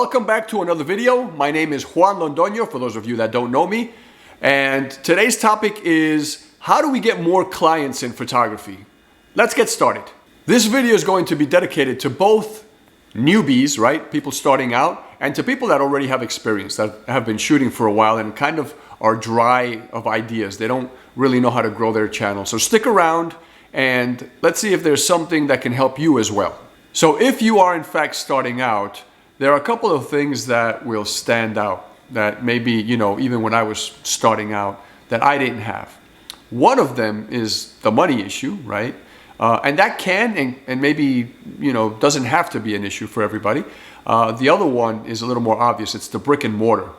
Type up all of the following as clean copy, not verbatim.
Welcome back to another video. My name is Juan Londoño, for those of you that don't know me. And today's topic is, how do we get more clients in photography? Let's get started. This video is going to be dedicated to both newbies, right? People starting out, and to people that already have experience, that have been shooting for a while and kind of are dry of ideas. They don't really know how to grow their channel. So stick around and let's see if there's something that can help you as well. So if you are in fact starting out, there are a couple of things that will stand out that maybe, even when I was starting out, that I didn't have. One of them is the money issue, right? And that can and maybe, doesn't have to be an issue for everybody. The other one is a little more obvious. It's the brick and mortar,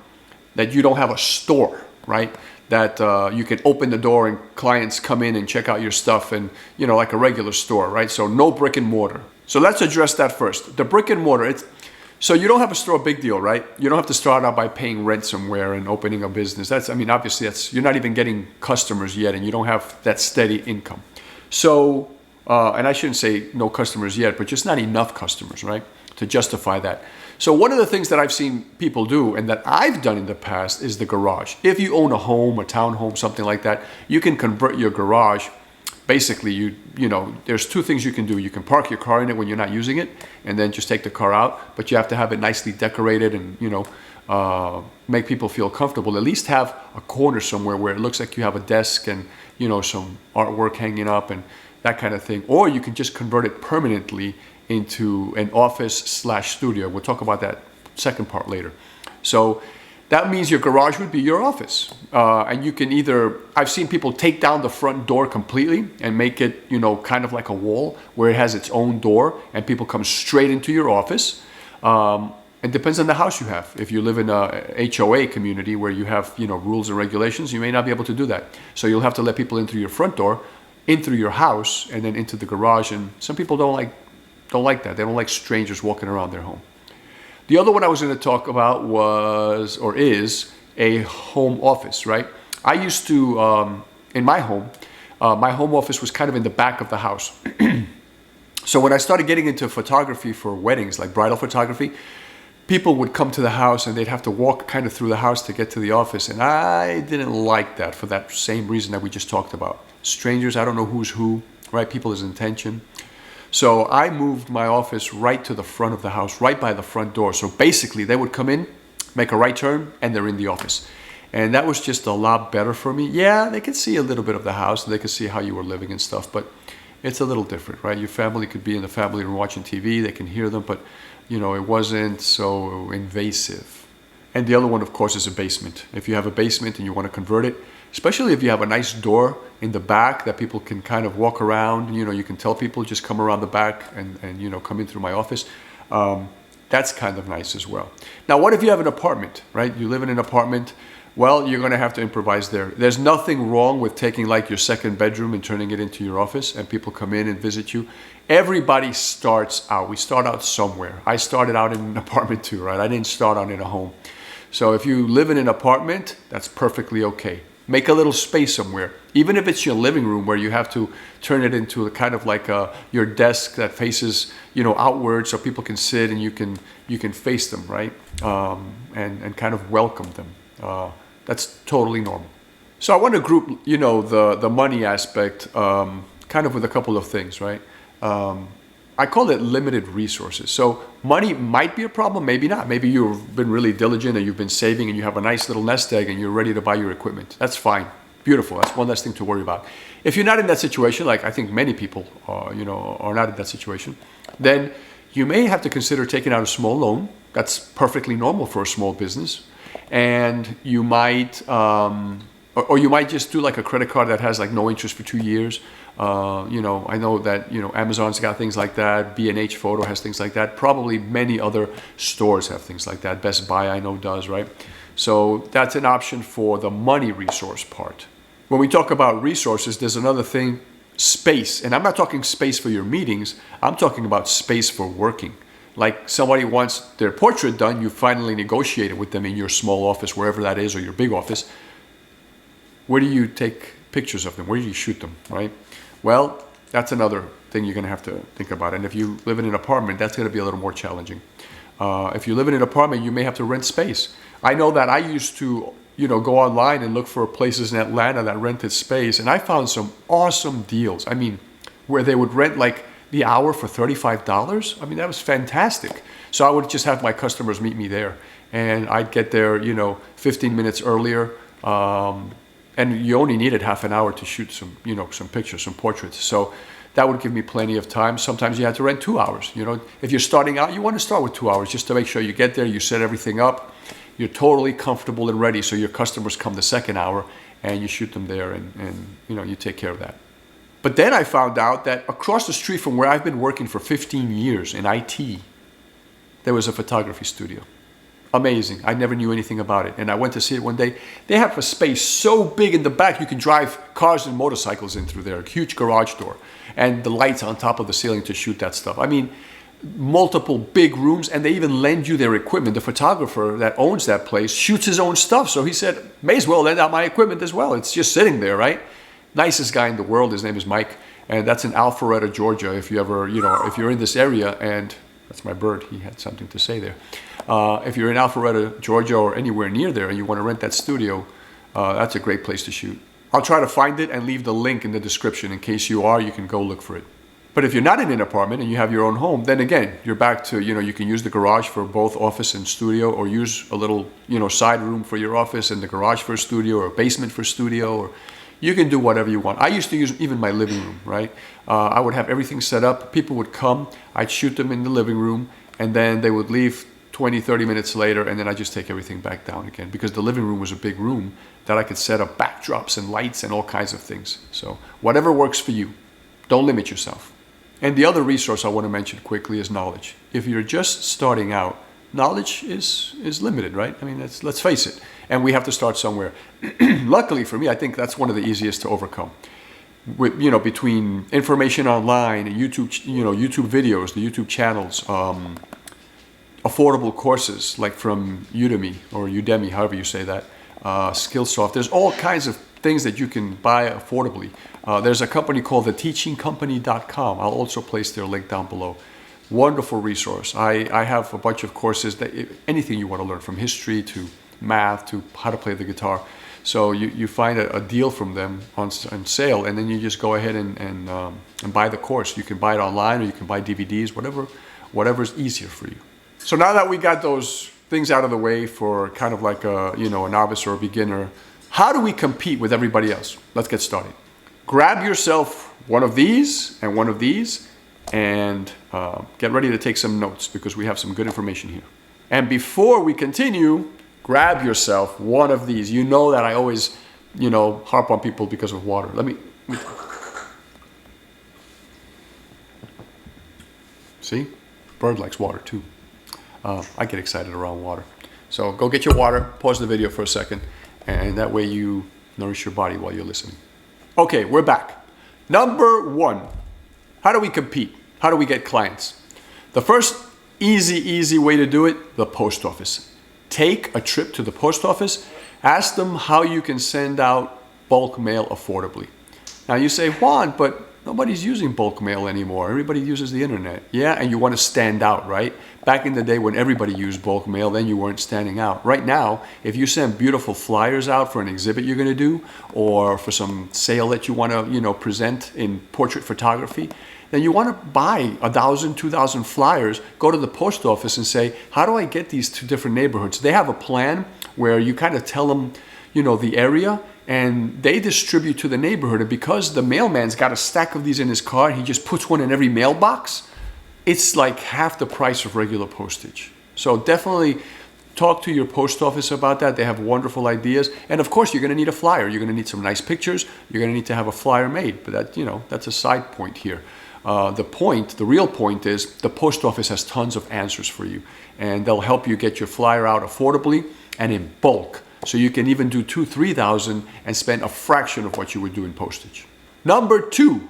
that you don't have a store, right? That you can open the door and clients come in and check out your stuff and, like a regular store, right? So no brick and mortar. So let's address that first. The brick and mortar, so you don't have a store, big deal, right? You don't have to start out by paying rent somewhere and opening a business. Obviously you're not even getting customers yet and you don't have that steady income. So, and I shouldn't say no customers yet, but just not enough customers, right? To justify that. So one of the things that I've seen people do and that I've done in the past is the garage. If you own a home, a townhome, something like that, you can convert your garage. Basically, there's two things you can do. You can park your car in it when you're not using it and then just take the car out, but you have to have it nicely decorated and, make people feel comfortable. At least have a corner somewhere where it looks like you have a desk and, some artwork hanging up and that kind of thing. Or you can just convert it permanently into an office/studio. We'll talk about that second part later. So that means your garage would be your office. And you can I've seen people take down the front door completely and make it, kind of like a wall where it has its own door and people come straight into your office. It depends on the house you have. If you live in a HOA community where you have, rules and regulations, you may not be able to do that. So you'll have to let people in through your front door, in through your house, and then into the garage. And some people don't like that. They don't like strangers walking around their home. The other one I was going to talk about is a home office, right? I used to, in my home office was kind of in the back of the house. So when I started getting into photography for weddings, like bridal photography, people would come to the house and they'd have to walk kind of through the house to get to the office. And I didn't like that for that same reason that we just talked about. Strangers, I don't know who's who, right? People's intention. So I moved my office right to the front of the house, right by the front door. So basically they would come in, make a right turn, and they're in the office. And that was just a lot better for me. Yeah, they could see a little bit of the house and they could see how you were living and stuff, but it's a little different, right? Your family could be in the family room watching TV, they can hear them, but it wasn't so invasive. And the other one, of course, is a basement. If you have a basement and you want to convert it, especially if you have a nice door in the back that people can kind of walk around, you can tell people just come around the back and come in through my office. That's kind of nice as well. Now, what if you have an apartment, right? You live in an apartment. Well, you're going to have to improvise there. There's nothing wrong with taking like your second bedroom and turning it into your office and people come in and visit you. Everybody starts out. We start out somewhere. I started out in an apartment too, right? I didn't start out in a home. So if you live in an apartment, that's perfectly okay. Make a little space somewhere, even if it's your living room where you have to turn it into a kind of like your desk that faces, outward so people can sit and you can face them, right? And kind of welcome them. That's totally normal. So I want to group, the money aspect kind of with a couple of things, right? I call it limited resources. So money might be a problem, maybe not. Maybe you've been really diligent and you've been saving and you have a nice little nest egg and you're ready to buy your equipment. That's fine. Beautiful. That's one less thing to worry about. If you're not in that situation, like I think many people are not in that situation, then you may have to consider taking out a small loan. That's perfectly normal for a small business. And you might, or you might just do like a credit card that has like no interest for 2 years. I know that, Amazon's got things like that. B&H Photo has things like that. Probably many other stores have things like that. Best Buy, I know, does, right? So that's an option for the money resource part. When we talk about resources, there's another thing, space. And I'm not talking space for your meetings. I'm talking about space for working. Like somebody wants their portrait done, you finally negotiate it with them in your small office, wherever that is, or your big office. Where do you take pictures of them? Where do you shoot them, right? Well, that's another thing you're going to have to think about. And if you live in an apartment, that's going to be a little more challenging. If you live in an apartment, you may have to rent space. I know that I used to, go online and look for places in Atlanta that rented space, and I found some awesome deals. I mean, where they would rent like the hour for $35. I mean, that was fantastic. So I would just have my customers meet me there, and I'd get there, 15 minutes earlier. And you only needed half an hour to shoot some, some pictures, some portraits. So that would give me plenty of time. Sometimes you had to rent 2 hours. If you're starting out, you want to start with 2 hours just to make sure you get there, you set everything up, you're totally comfortable and ready. So your customers come the second hour and you shoot them there, and you take care of that. But then I found out that across the street from where I've been working for 15 years in IT, there was a photography studio. Amazing. I never knew anything about it. And I went to see it one day. They have a space so big in the back, you can drive cars and motorcycles in through there. A huge garage door. And the lights on top of the ceiling to shoot that stuff. I mean, multiple big rooms, and they even lend you their equipment. The photographer that owns that place shoots his own stuff. So he said, may as well lend out my equipment as well. It's just sitting there, right? Nicest guy in the world. His name is Mike. And that's in Alpharetta, Georgia. If you ever, if you're in this area, and that's my bird. He had something to say there. If you're in Alpharetta, Georgia, or anywhere near there and you want to rent that studio, that's a great place to shoot. I'll try to find it and leave the link in the description. In case you are, you can go look for it. But if you're not in an apartment and you have your own home, then again, you're back to, you can use the garage for both office and studio, or use a little, side room for your office and the garage for a studio, or a basement for studio, or you can do whatever you want. I used to use even my living room, right? I would have everything set up. People would come, I'd shoot them in the living room, and then they would leave 20, 30 minutes later, and then I just take everything back down again, because the living room was a big room that I could set up backdrops and lights and all kinds of things. So whatever works for you, don't limit yourself. And the other resource I want to mention quickly is knowledge. If you're just starting out, knowledge is limited, right? I mean, let's face it. And we have to start somewhere. Luckily for me, I think that's one of the easiest to overcome. With, between information online and YouTube, YouTube videos, the YouTube channels, affordable courses like from Udemy, however you say that, Skillsoft. There's all kinds of things that you can buy affordably. There's a company called theteachingcompany.com. I'll also place their link down below. Wonderful resource. I have a bunch of courses that anything you want to learn, from history to math to how to play the guitar. So you find a deal from them on sale, and then you just go ahead and buy the course. You can buy it online, or you can buy DVDs, whatever's easier for you. So now that we got those things out of the way for kind of like a novice or a beginner, how do we compete with everybody else? Let's get started. Grab yourself one of these and one of these, and get ready to take some notes, because we have some good information here. And before we continue, grab yourself one of these. You know that I always, harp on people because of water. Let me see, bird likes water too. I get excited around water. So go get your water, pause the video for a second, and that way you nourish your body while you're listening. Okay, we're back. Number one, how do we compete? How do we get clients? The first easy way to do it, the post office. Take a trip to the post office, ask them how you can send out bulk mail affordably. Now you say, Juan, but nobody's using bulk mail anymore. Everybody uses the internet. Yeah, and you want to stand out, right? Back in the day when everybody used bulk mail, then you weren't standing out. Right now, if you send beautiful flyers out for an exhibit you're going to do, or for some sale that you want to, present in portrait photography, then you want to buy 1,000, 2,000 flyers, go to the post office and say, how do I get these to different neighborhoods? They have a plan where you kind of tell them, the area, and they distribute to the neighborhood. And because the mailman's got a stack of these in his car, he just puts one in every mailbox, it's like half the price of regular postage. So definitely talk to your post office about that. They have wonderful ideas. And of course, you're going to need a flyer. You're going to need some nice pictures. You're going to need to have a flyer made. But that, that's a side point here. The real point is the post office has tons of answers for you, and they'll help you get your flyer out affordably and in bulk. So you can even do 2,000, 3,000 and spend a fraction of what you would do in postage. Number two,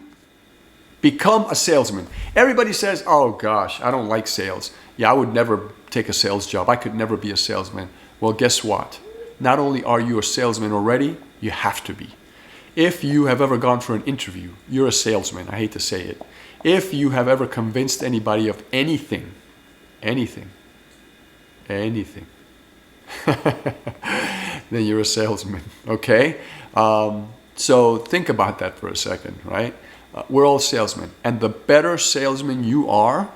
become a salesman. Everybody says, oh gosh, I don't like sales. Yeah, I would never take a sales job. I could never be a salesman. Well, guess what? Not only are you a salesman already, you have to be. If you have ever gone for an interview, you're a salesman. I hate to say it. If you have ever convinced anybody of anything, anything, then you're a salesman, okay? So think about that for a second, right? We're all salesmen, and the better salesman you are,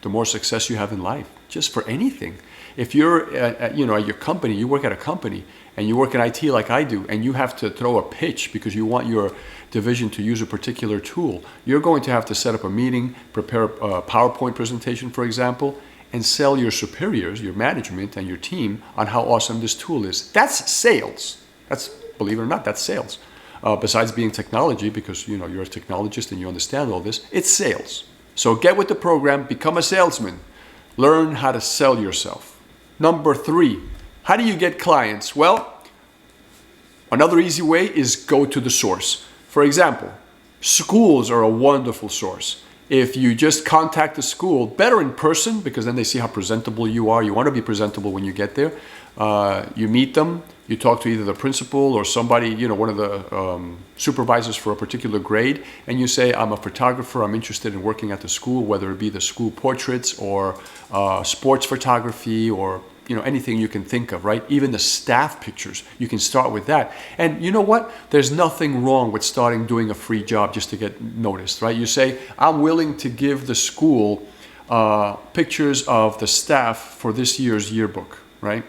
the more success you have in life, just for anything. If you're at your company, you work at a company, and you work in IT like I do, and you have to throw a pitch because you want your division to use a particular tool, you're going to have to set up a meeting, prepare a PowerPoint presentation, for example, and sell your superiors, your management, and your team on how awesome this tool is. That's sales. That's, believe it or not, that's sales. Besides being technology, because you're a technologist and you understand all this, it's sales. So get with the program, become a salesman. Learn how to sell yourself. Number 3, how do you get clients? Well, another easy way is go to the source. For example, schools are a wonderful source. If you just contact the school, better in person, because then they see how presentable you are. You want to be presentable when you get there. You meet them, you talk to either the principal or somebody, one of the supervisors for a particular grade, and you say, I'm a photographer, I'm interested in working at the school, whether it be the school portraits or sports photography or anything you can think of, right? Even the staff pictures, you can start with that. And you know what? There's nothing wrong with starting doing a free job just to get noticed, right? You say, I'm willing to give the school pictures of the staff for this year's yearbook, right?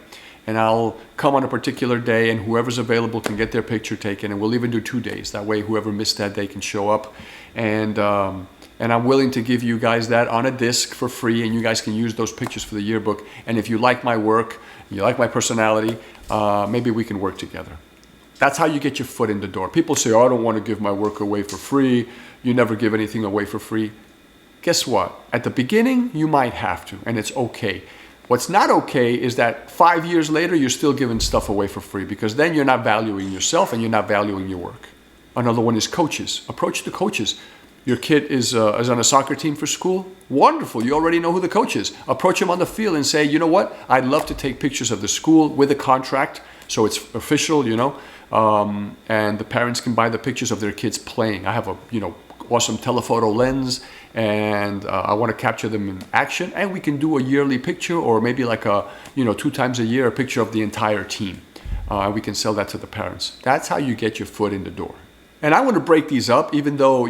And I'll come on a particular day, and whoever's available can get their picture taken, and we'll even do 2 days. That way, whoever missed that day can show up. And I'm willing to give you guys that on a disc for free, and you guys can use those pictures for the yearbook. And if you like my work, you like my personality, maybe we can work together. That's how you get your foot in the door. People say, oh, I don't want to give my work away for free. You never give anything away for free. Guess what? At the beginning, you might have to, and it's okay. What's not okay is that 5 years later, you're still giving stuff away for free, because then you're not valuing yourself and you're not valuing your work. Another one is coaches. Approach the coaches. Your kid is on a soccer team for school? Wonderful. You already know who the coach is. Approach him on the field and say, you know what? I'd love to take pictures of the school with a contract, so it's official, and the parents can buy the pictures of their kids playing. I have a, awesome telephoto lens, and I want to capture them in action, and we can do a yearly picture, or maybe like 2 times a year, a picture of the entire team. We can sell that to the parents. That's how you get your foot in the door. And I want to break these up, even though,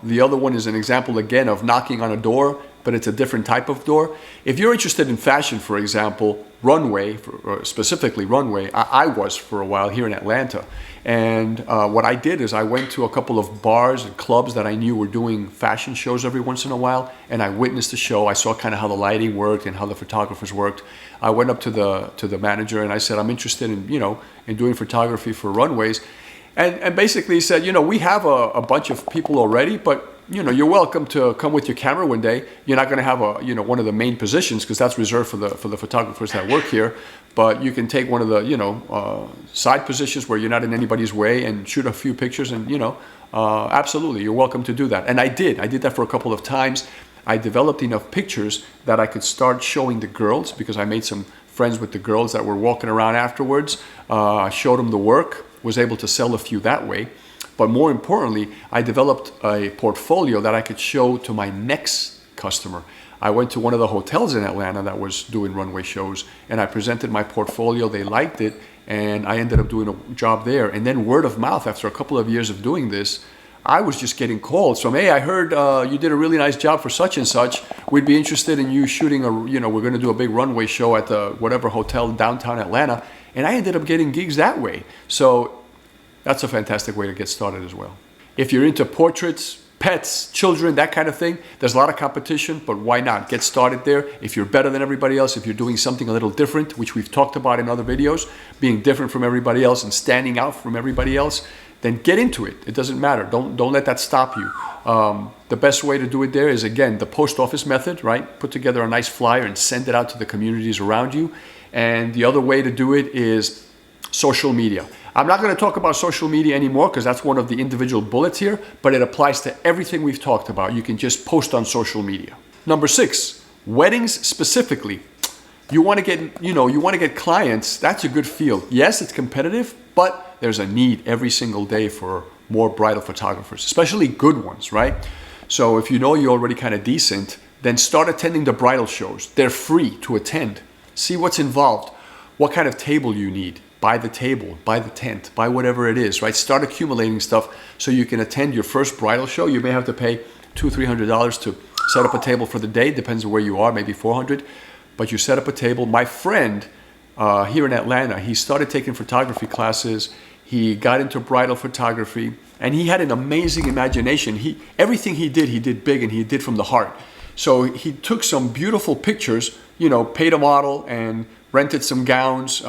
the other one is an example again of knocking on a door, but it's a different type of door. If you're interested in fashion, for example, Runway, specifically Runway, I was for a while here in Atlanta. And what I did is I went to a couple of bars and clubs that I knew were doing fashion shows every once in a while, and I witnessed the show. I saw kind of how the lighting worked and how the photographers worked. I went up to the manager and I said, I'm interested in, in doing photography for runways. And basically he said, we have a bunch of people already, but you're welcome to come with your camera one day. You're not going to have one of the main positions, because that's reserved for the photographers that work here. But you can take one of the side positions where you're not in anybody's way and shoot a few pictures, and absolutely, you're welcome to do that. And I did that for a couple of times. I developed enough pictures that I could start showing the girls, because I made some friends with the girls that were walking around afterwards. I showed them the work, was able to sell a few that way. But more importantly, I developed a portfolio that I could show to my next customer. I went to one of the hotels in Atlanta that was doing runway shows, and I presented my portfolio. They liked it, and I ended up doing a job there. And then word of mouth, after a couple of years of doing this, I was just getting calls from, hey, I heard you did a really nice job for such and such. We'd be interested in you shooting we're going to do a big runway show at the whatever hotel in downtown Atlanta. And I ended up getting gigs that way. So that's a fantastic way to get started as well. If you're into portraits, pets, children, that kind of thing, there's a lot of competition, but why not? Get started there. If you're better than everybody else, if you're doing something a little different, which we've talked about in other videos, being different from everybody else and standing out from everybody else, then get into it. It doesn't matter. Don't let that stop you. The best way to do it there is, again, the post office method, right? Put together a nice flyer and send it out to the communities around you. And the other way to do it is social media. I'm not going to talk about social media anymore, because that's one of the individual bullets here, but it applies to everything we've talked about. You can just post on social media. Number 6, weddings specifically. You want to get clients. That's a good field. Yes, it's competitive, but there's a need every single day for more bridal photographers, especially good ones, right? So if you're already kind of decent, then start attending the bridal shows. They're free to attend. See what's involved. What kind of table you need. Buy the table, buy the tent, buy whatever it is, right? Start accumulating stuff so you can attend your first bridal show. You may have to pay $200-300 to set up a table for the day. Depends on where you are, maybe $400. But you set up a table. My friend here in Atlanta, he started taking photography classes. He got into bridal photography, and he had an amazing imagination. Everything he did big, and he did from the heart. So he took some beautiful pictures, you know, paid a model and rented some gowns,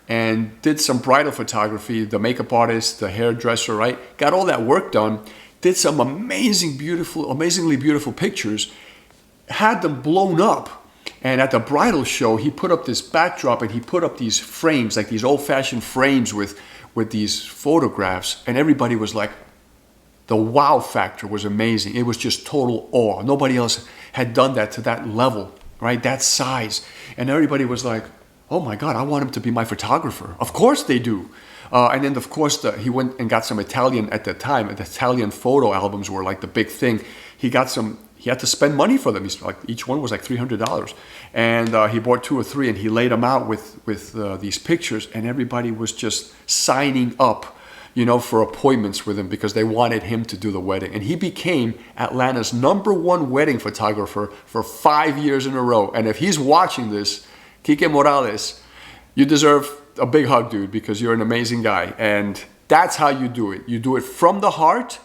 and did some bridal photography, the makeup artist, the hairdresser, right? Got all that work done, did some amazingly beautiful pictures, had them blown up. And at the bridal show, he put up this backdrop and he put up these frames, like these old-fashioned frames with these photographs. And everybody was like, the wow factor was amazing. It was just total awe. Nobody else had done that to that level, right? That size. And everybody was like, oh my God, I want him to be my photographer. Of course they do. And then of course he went and got some Italian, at the time, the Italian photo albums were like the big thing. He had to spend money for them. He's like, each one was like $300. And he bought 2 or 3 and he laid them out with these pictures, and everybody was just signing up, you know, for appointments with him because they wanted him to do the wedding. And he became Atlanta's #1 wedding photographer for 5 years in a row. And if he's watching this, Quique Morales, you deserve a big hug, dude, because you're an amazing guy. And that's how you do it. You do it from the heart,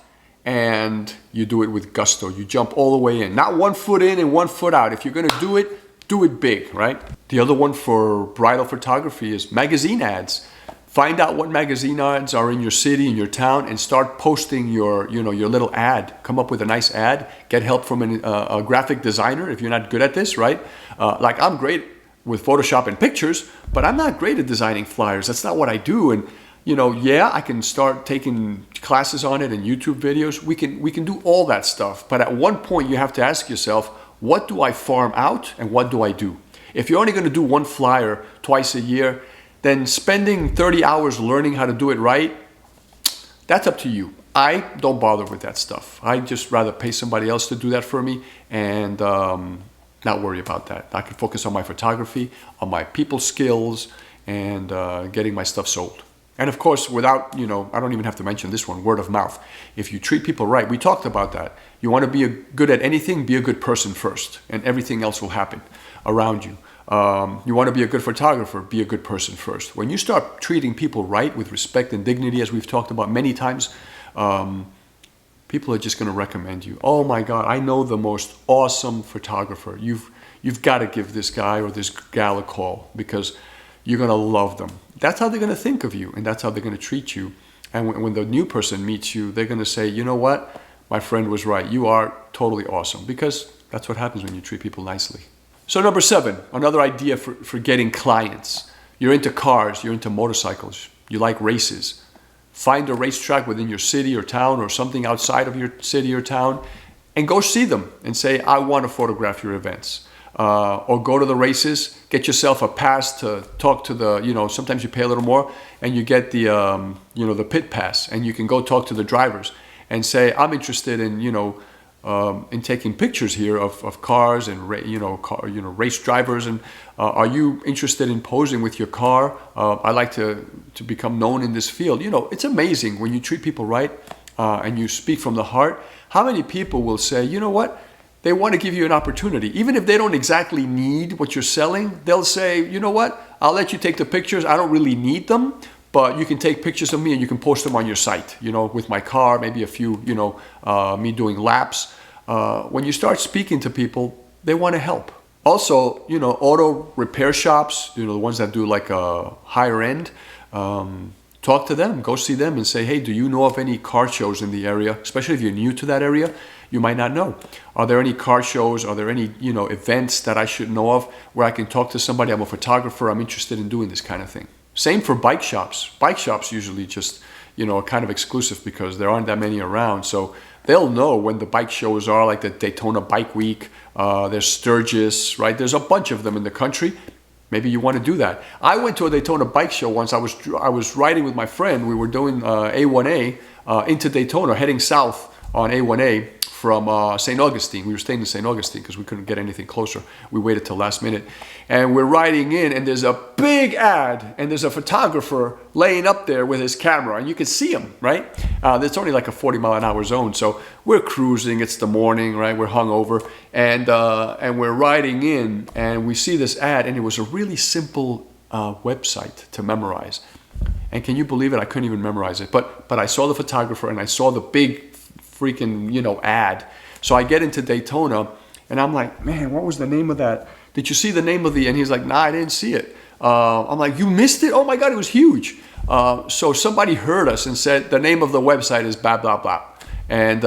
and you do it with gusto. You jump all the way in. Not 1 foot in and 1 foot out. If you're going to do it big, right? The other one for bridal photography is magazine ads. Find out what magazine ads are in your city, in your town, and start posting your little ad. Come up with a nice ad. Get help from a graphic designer if you're not good at this, right? Like I'm great with Photoshop and pictures, but I'm not great at designing flyers. That's not what I do. And you know, yeah, I can start taking classes on it and YouTube videos. We can do all that stuff. But at one point you have to ask yourself, what do I farm out and what do I do? If you're only going to do 1 flyer twice a year, then spending 30 hours learning how to do it right, that's up to you. I don't bother with that stuff. I just rather pay somebody else to do that for me and not worry about that. I can focus on my photography, on my people skills, and getting my stuff sold. And of course, without, you know, I don't even have to mention this one, word of mouth. If you treat people right, we talked about that. You want to be good at anything, be a good person first, and everything else will happen around you. You want to be a good photographer, be a good person first. When you start treating people right with respect and dignity, as we've talked about many times, people are just going to recommend you. Oh my God, I know the most awesome photographer. You've got to give this guy or this gal a call because you're going to love them. That's how they're going to think of you, and that's how they're going to treat you. And when the new person meets you, they're going to say, you know what? My friend was right. You are totally awesome, because that's what happens when you treat people nicely. So number 7, another idea for getting clients. You're into cars, you're into motorcycles, you like races. Find a racetrack within your city or town or something outside of your city or town and go see them and say, I want to photograph your events. Or go to the races, get yourself a pass to talk to the, you know, sometimes you pay a little more and you get the, the pit pass, and you can go talk to the drivers and say, I'm interested in, in taking pictures here of cars and, race drivers. And are you interested in posing with your car? I'd like to become known in this field. You know, it's amazing when you treat people right and you speak from the heart. How many people will say, you know what? They want to give you an opportunity. Even if they don't exactly need what you're selling, they'll say, you know what? I'll let you take the pictures. I don't really need them, but you can take pictures of me and you can post them on your site, with my car, maybe a few, me doing laps. When you start speaking to people, they want to help. Also, auto repair shops, the ones that do like a higher end, talk to them, go see them and say, hey, do you know of any car shows in the area? Especially if you're new to that area, you might not know. Are there any car shows? Are there any, events that I should know of where I can talk to somebody? I'm a photographer. I'm interested in doing this kind of thing. Same for bike shops. Bike shops usually just, are kind of exclusive because there aren't that many around. So they'll know when the bike shows are, like the Daytona Bike Week. There's Sturgis, right? There's a bunch of them in the country. Maybe you want to do that. I went to a Daytona bike show once. I was riding with my friend. We were doing A1A into Daytona, heading south on A1A from St. Augustine. We were staying in St. Augustine because we couldn't get anything closer. We waited till last minute. And we're riding in, and there's a big ad, and there's a photographer laying up there with his camera, and you can see him, right? It's only like a 40-mile-an-hour zone, so we're cruising. It's the morning, right? We're hungover, and we're riding in, and we see this ad, and it was a really simple website to memorize. And can you believe it? I couldn't even memorize it. But I saw the photographer, and I saw the big freaking, ad. So I get into Daytona, and I'm like, man, what was the name of that? Did you see the name of the? And he's like, nah, I didn't see it. I'm like, you missed it? Oh my God, it was huge. So somebody heard us and said the name of the website is blah, blah, blah. And,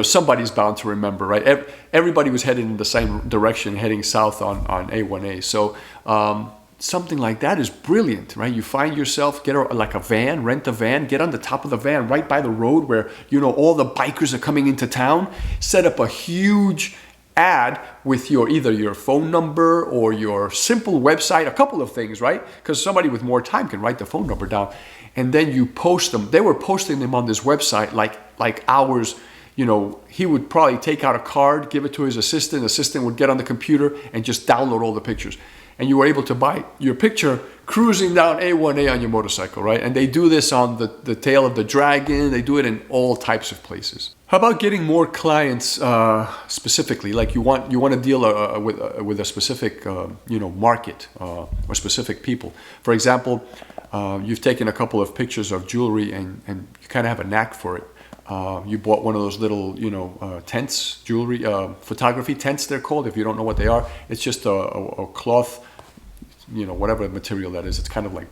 somebody's bound to remember, right? Everybody was heading in the same direction, heading south on A1A. So something like that is brilliant, right? You find yourself, like a van, rent a van, get on the top of the van right by the road where, all the bikers are coming into town, set up a huge ad with either your phone number or your simple website, a couple of things, right? Because somebody with more time can write the phone number down, and then you post them. They were posting them on this website like hours. He would probably take out a card, give it to his assistant would get on the computer and just download all the pictures. And you were able to buy your picture cruising down A1A on your motorcycle, right? And they do this on the tail of the dragon. They do it in all types of places. How about getting more clients specifically? Like you want to deal with a specific market or specific people. For example, you've taken a couple of pictures of jewelry and you kind of have a knack for it. You bought one of those little, tents, jewelry, photography tents they're called. If you don't know what they are, it's just a cloth, whatever material that is. It's kind of like,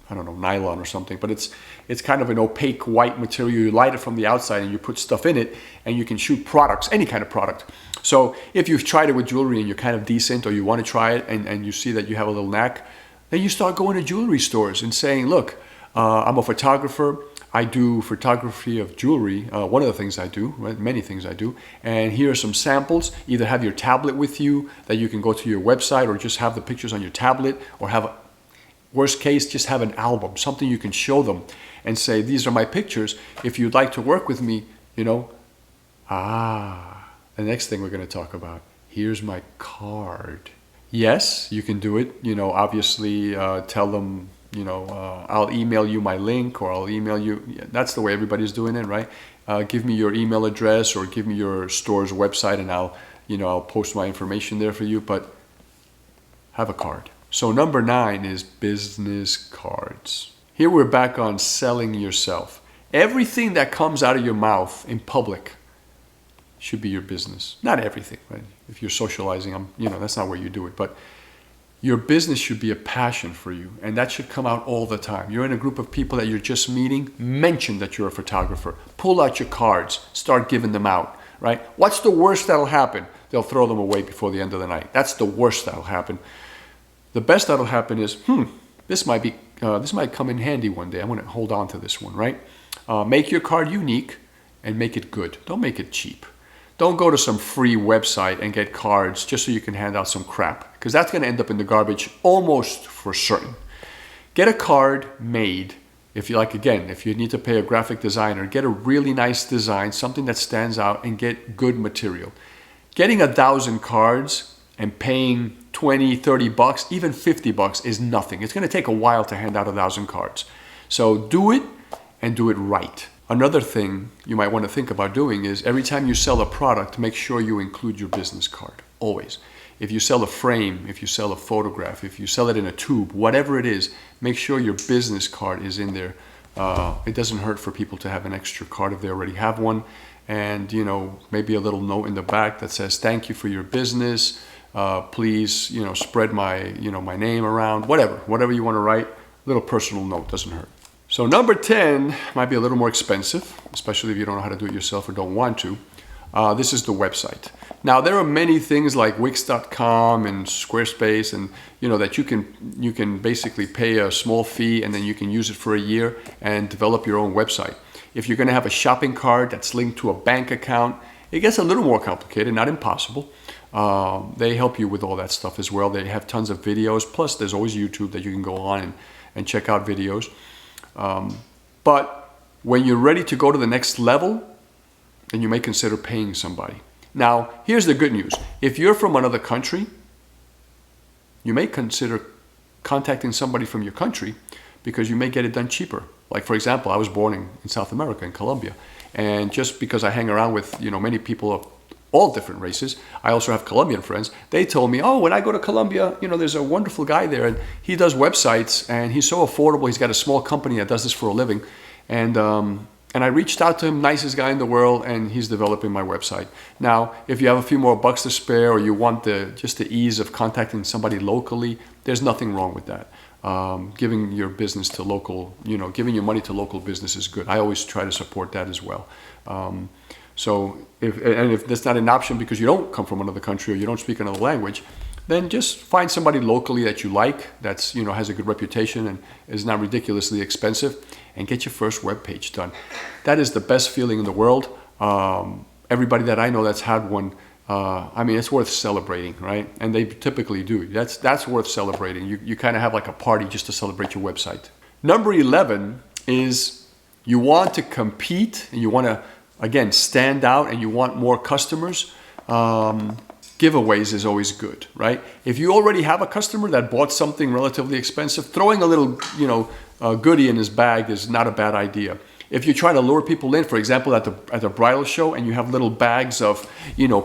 I don't know, nylon or something, but it's kind of an opaque white material. You light it from the outside and you put stuff in it, and you can shoot products, any kind of product. So if you've tried it with jewelry and you're kind of decent, or you want to try it and you see that you have a little knack, then you start going to jewelry stores and saying, look, I'm a photographer. I do photography of jewelry, one of the things I do, right? Many things I do, and here are some samples. Either have your tablet with you that you can go to your website, or just have the pictures on your tablet, or worst case, just have an album, something you can show them and say, these are my pictures. If you'd like to work with me, the next thing we're going to talk about, here's my card. Yes, you can do it, obviously tell them, I'll email you my link, or I'll email you. That's the way everybody's doing it, right? Give me your email address, or give me your store's website, and I'll post my information there for you. But have a card. So number 9 is business cards. Here we're back on selling yourself. Everything that comes out of your mouth in public should be your business. Not everything, right? If you're socializing, that's not where you do it, but your business should be a passion for you, and that should come out all the time. You're in a group of people that you're just meeting, mention that you're a photographer. Pull out your cards, start giving them out, right? What's the worst that'll happen? They'll throw them away before the end of the night. That's the worst that'll happen. The best that'll happen is, this might come in handy one day. I'm going to hold on to this one, right? Make your card unique and make it good. Don't make it cheap. Don't go to some free website and get cards just so you can hand out some crap, because that's going to end up in the garbage almost for certain. Get a card made. If you if you need to pay a graphic designer, get a really nice design, something that stands out, and get good material. Getting 1,000 cards and paying $20, $30, even $50 is nothing. It's going to take a while to hand out 1,000 cards. So do it, and do it right. Another thing you might want to think about doing is every time you sell a product, make sure you include your business card, always. If you sell a frame, if you sell a photograph, if you sell it in a tube, whatever it is, make sure your business card is in there. It doesn't hurt for people to have an extra card if they already have one. And, maybe a little note in the back that says, thank you for your business. Please, spread my, my name around, whatever you want to write. A little personal note doesn't hurt. So number 10 might be a little more expensive, especially if you don't know how to do it yourself or don't want to. This is the website. Now there are many things like Wix.com and Squarespace, and that you can basically pay a small fee and then you can use it for a year and develop your own website. If you're going to have a shopping cart that's linked to a bank account, it gets a little more complicated, not impossible. They help you with all that stuff as well. They have tons of videos. Plus there's always YouTube that you can go on and check out videos. But When you're ready to go to the next level, then you may consider paying somebody. Now, here's the good news. If you're from another country, you may consider contacting somebody from your country because you may get it done cheaper. Like, for example, I was born in South America, in Colombia. And just because I hang around with, many people of all different races, I also have Colombian friends. They told me, oh, when I go to Colombia, there's a wonderful guy there and he does websites and he's so affordable. He's got a small company that does this for a living. And I reached out to him, nicest guy in the world, and he's developing my website. Now, if you have a few more bucks to spare or you want just the ease of contacting somebody locally, there's nothing wrong with that. Giving your business to local, giving your money to local business is good. I always try to support that as well. So if that's not an option because you don't come from another country or you don't speak another language, then just find somebody locally that you like, that's, has a good reputation and is not ridiculously expensive, and get your first web page done. That is the best feeling in the world. Everybody that I know that's had one, it's worth celebrating, right? And they typically do. That's worth celebrating. You kind of have like a party just to celebrate your website. Number 11 is you want to compete and you want to, again, stand out and you want more customers. Giveaways is always good, right? If you already have a customer that bought something relatively expensive, throwing a little, goodie in his bag is not a bad idea. If you try to lure people in, for example, at the bridal show, and you have little bags of,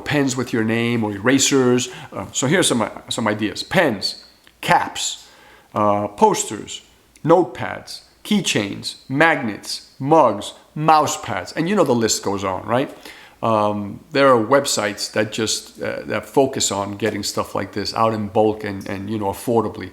pens with your name or erasers. So here's some ideas: pens, caps, posters, notepads, keychains, magnets, mugs, mouse pads, and the list goes on, right? There are websites that just that focus on getting stuff like this out in bulk and affordably.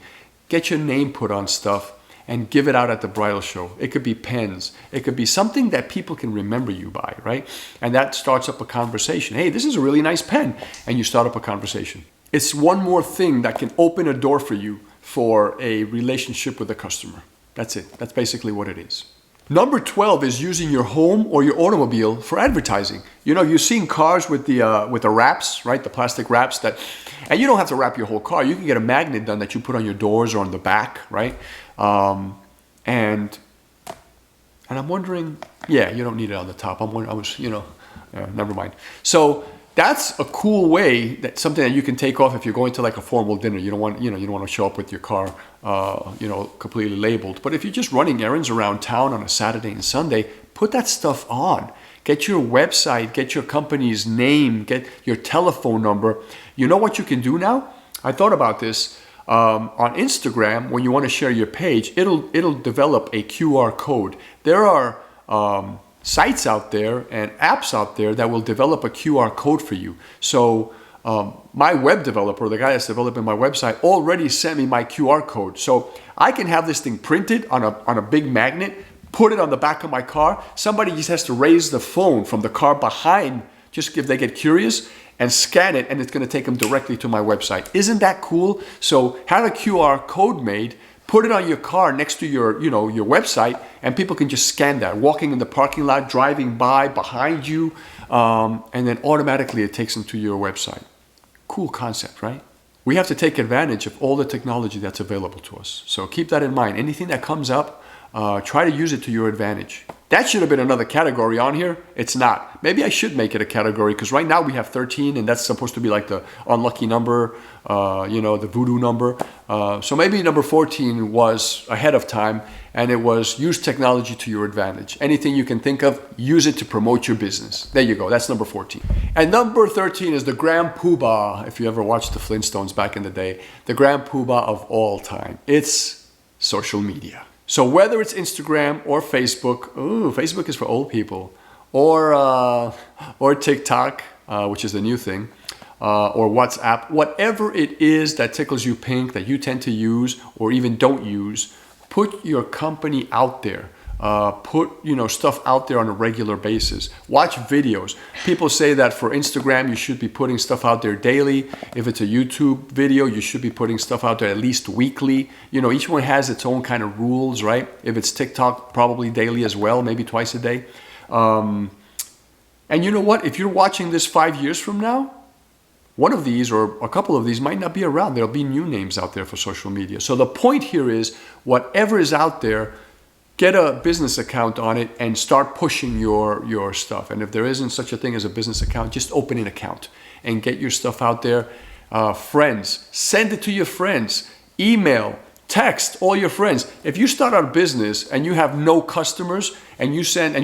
Get your name put on stuff and give it out at the bridal show. It could be pens. It could be something that people can remember you by, right? And that starts up a conversation. Hey, this is a really nice pen. And you start up a conversation. It's one more thing that can open a door for you for a relationship with a customer. That's it. That's basically what it is. Number 12 is using your home or your automobile for advertising. You've seen cars with the wraps, right? The plastic wraps and you don't have to wrap your whole car. You can get a magnet done that you put on your doors or on the back, right? And I'm wondering, yeah, you don't need it on the top. Never mind. So that's a cool way, that's something that you can take off if you're going to like a formal dinner. You don't want to show up with your car, completely labeled. But if you're just running errands around town on a Saturday and Sunday, put that stuff on. Get your website, get your company's name, get your telephone number. You know what you can do now? I thought about this. On Instagram, when you want to share your page, it'll develop a QR code. There are sites out there and apps out there that will develop a QR code for you. So my web developer, the guy that's developing my website, already sent me my QR code. So I can have this thing printed on a big magnet, put it on the back of my car. Somebody just has to raise the phone from the car behind, just if they get curious, and scan it, and it's going to take them directly to my website. Isn't that cool? So have a QR code made, put it on your car next to your website, and people can just scan that, walking in the parking lot, driving by behind you, and then automatically it takes them to your website. Cool concept, right? We have to take advantage of all the technology that's available to us. So keep that in mind. Anything that comes up, try to use it to your advantage. That should have been another category on here. It's not. Maybe I should make it a category, because right now we have 13, and that's supposed to be like the unlucky number, the voodoo number. So maybe number 14 was ahead of time, and it was use technology to your advantage. Anything you can think of, use it to promote your business. There you go. That's number 14. And number 13 is the grand poobah. If you ever watched the Flintstones back in the day, the grand poobah of all time. It's social media. So whether it's Instagram or Facebook, Facebook is for old people, or TikTok, which is the new thing, or WhatsApp, whatever it is that tickles you pink, that you tend to use or even don't use, put your company out there. Put stuff out there on a regular basis. Watch videos. People say that for Instagram you should be putting stuff out there daily. If it's a YouTube video, you should be putting stuff out there at least weekly. Each one has its own kind of rules, right? If it's TikTok, probably daily as well, maybe twice a day. And you know what? If you're watching this 5 years from now, one of these or a couple of these might not be around. There'll be new names out there for social media. So the point here is, whatever is out there, get a business account on it and start pushing your stuff. And if there isn't such a thing as a business account, just open an account and get your stuff out there. Friends, send it to your friends. Email, text all your friends. If you start out a business and you have no customers and you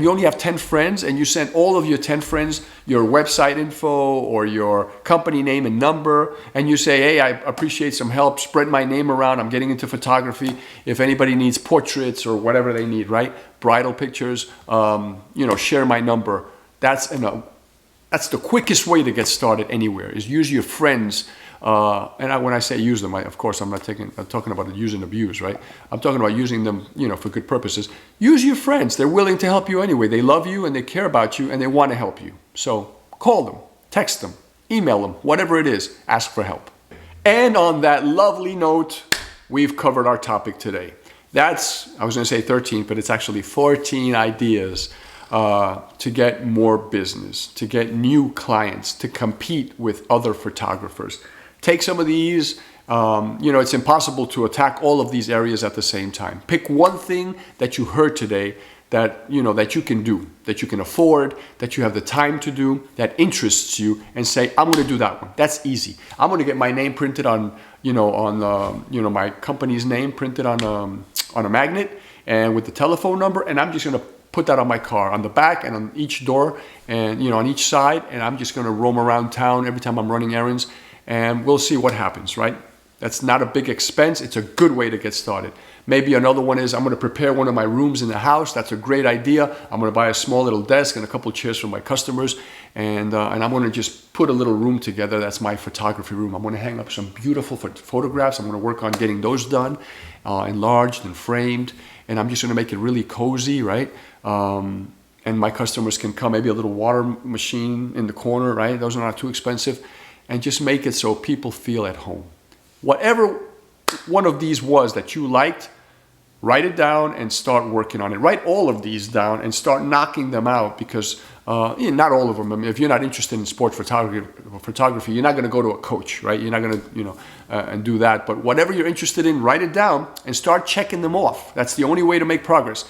only have 10 friends and you send all of your 10 friends your website info or your company name and number, and you say, hey, I appreciate some help, spread my name around, I'm getting into photography. If anybody needs portraits or whatever they need, right? Bridal pictures, share my number. That's the quickest way to get started anywhere, is use your friends. When I say use them, of course, I'm talking about use and abuse, right? I'm talking about using them, for good purposes. Use your friends. They're willing to help you anyway. They love you and they care about you and they want to help you. So call them, text them, email them, whatever it is, ask for help. And on that lovely note, we've covered our topic today. I was going to say 13, but it's actually 14 ideas to get more business, to get new clients, to compete with other photographers. Take some of these. It's impossible to attack all of these areas at the same time. Pick one thing that you heard today that you can do, that you can afford, that you have the time to do, that interests you, and say, I'm going to do that one. That's easy. I'm going to get my name printed on my company's name printed on a magnet and with the telephone number, and I'm just going to put that on my car, on the back and on each door and on each side, and I'm just going to roam around town every time I'm running errands, and we'll see what happens, right? That's not a big expense. It's a good way to get started. Maybe another one is I'm going to prepare one of my rooms in the house. That's a great idea. I'm going to buy a small little desk and a couple of chairs for my customers, and I'm going to just put a little room together. That's my photography room. I'm going to hang up some beautiful photographs. I'm going to work on getting those done, enlarged and framed, and I'm just going to make it really cozy, right? And my customers can come, maybe a little water machine in the corner, right? Those are not too expensive, and just make it so people feel at home. Whatever one of these was that you liked, write it down and start working on it. Write all of these down and start knocking them out, because not all of them. I mean, if you're not interested in sport photography, you're not going to go to a coach, right? You're not going to, and do that. But whatever you're interested in, write it down and start checking them off. That's the only way to make progress.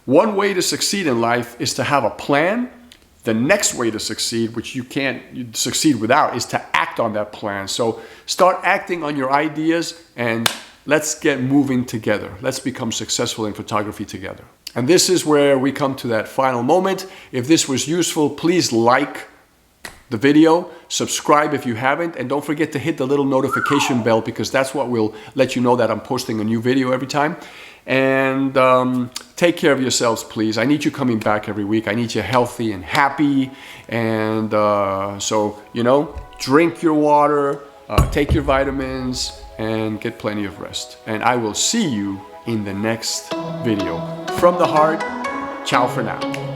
One way to succeed in life is to have a plan. The next way to succeed, which you can't succeed without, is to act on that plan. So start acting on your ideas and let's get moving together. Let's become successful in photography together. And this is where we come to that final moment. If this was useful, please like the video, subscribe if you haven't, and don't forget to hit the little notification bell, because that's what will let you know that I'm posting a new video every time. And take care of yourselves, please. I need you coming back every week. I need you healthy and happy. And so, drink your water, take your vitamins, and get plenty of rest. And I will see you in the next video. From the heart, ciao for now.